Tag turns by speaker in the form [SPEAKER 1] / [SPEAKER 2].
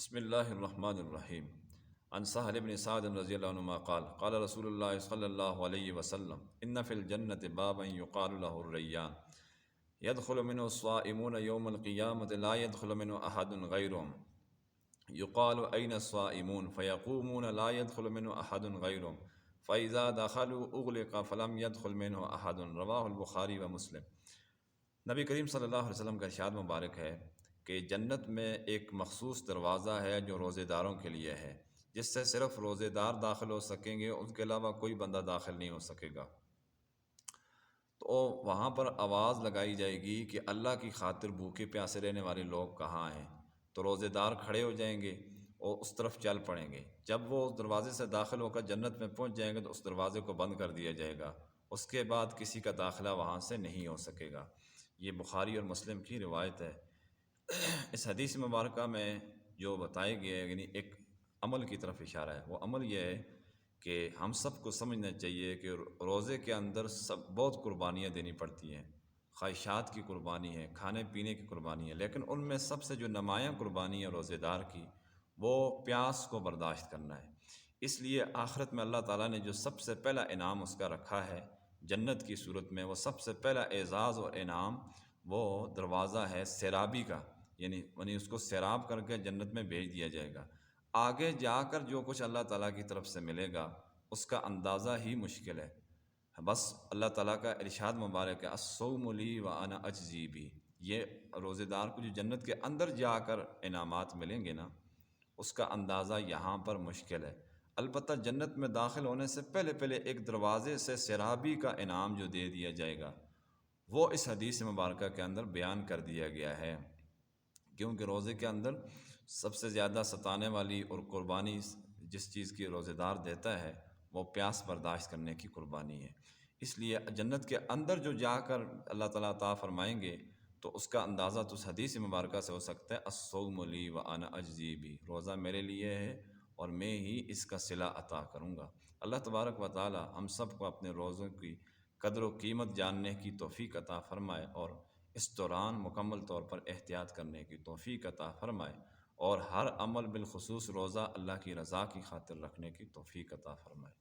[SPEAKER 1] بسم اللہ الرحمن الرحیم عن سہل بن سعد رضی اللہ عنہ قال قال رسول اللہ صلی اللہ علیہ وسلم ان فی الجنة بابا يقال له الریان يدخل منه الصائمون يوم القیامة لا يدخل منه احد غیرهم يقال أين الصائمون فيقومون لا يدخل منه احد غیرهم فإذا دخلوا اغلق فلم يدخل منه احد رواہ البخاری و مسلم۔ نبی کریم صلی اللہ علیہ وسلم کا ارشاد مبارک ہے کہ جنت میں ایک مخصوص دروازہ ہے جو روزے داروں کے لیے ہے، جس سے صرف روزے دار داخل ہو سکیں گے، ان کے علاوہ کوئی بندہ داخل نہیں ہو سکے گا۔ تو وہاں پر آواز لگائی جائے گی کہ اللہ کی خاطر بھوکے پیاسے رہنے والے لوگ کہاں ہیں؟ تو روزے دار کھڑے ہو جائیں گے اور اس طرف چل پڑیں گے۔ جب وہ اس دروازے سے داخل ہو کر جنت میں پہنچ جائیں گے تو اس دروازے کو بند کر دیا جائے گا، اس کے بعد کسی کا داخلہ وہاں سے نہیں ہو سکے گا۔ یہ بخاری اور مسلم کی روایت ہے۔ اس حدیث مبارکہ میں جو بتائے گئے یعنی ایک عمل کی طرف اشارہ ہے، وہ عمل یہ ہے کہ ہم سب کو سمجھنا چاہیے کہ روزے کے اندر بہت قربانیاں دینی پڑتی ہیں، خواہشات کی قربانی ہے، کھانے پینے کی قربانی ہے، لیکن ان میں سب سے جو نمایاں قربانی ہے روزے دار کی، وہ پیاس کو برداشت کرنا ہے۔ اس لیے آخرت میں اللہ تعالیٰ نے جو سب سے پہلا انعام اس کا رکھا ہے جنت کی صورت میں، وہ سب سے پہلا اعزاز اور انعام وہ دروازہ ہے سیرابی کا، یعنی اس کو سیراب کر کے جنت میں بھیج دیا جائے گا۔ آگے جا کر جو کچھ اللہ تعالیٰ کی طرف سے ملے گا اس کا اندازہ ہی مشکل ہے۔ بس اللہ تعالیٰ کا ارشاد مبارک ہے الصوم لی وانا اجزی بھی، یہ روزے دار کو جو جنت کے اندر جا کر انعامات ملیں گے نا، اس کا اندازہ یہاں پر مشکل ہے۔ البتہ جنت میں داخل ہونے سے پہلے ایک دروازے سے سیرابی کا انعام جو دے دیا جائے گا وہ اس حدیث مبارکہ کے اندر بیان کر دیا گیا ہے، کیونکہ روزے کے اندر سب سے زیادہ ستانے والی اور قربانی جس چیز کی روزے دار دیتا ہے وہ پیاس برداشت کرنے کی قربانی ہے۔ اس لیے جنت کے اندر جو جا کر اللہ تعالیٰ عطا فرمائیں گے تو اس کا اندازہ تو اس حدیث مبارکہ سے ہو سکتا ہے الصوم لی وانا اجزی بھی، روزہ میرے لیے ہے اور میں ہی اس کا صلہ عطا کروں گا۔ اللہ تبارک و تعالیٰ ہم سب کو اپنے روزوں کی قدر و قیمت جاننے کی توفیق عطا فرمائے اور اس دوران مکمل طور پر احتیاط کرنے کی توفیق عطا فرمائے، اور ہر عمل بالخصوص روزہ اللہ کی رضا کی خاطر رکھنے کی توفیق عطا فرمائے۔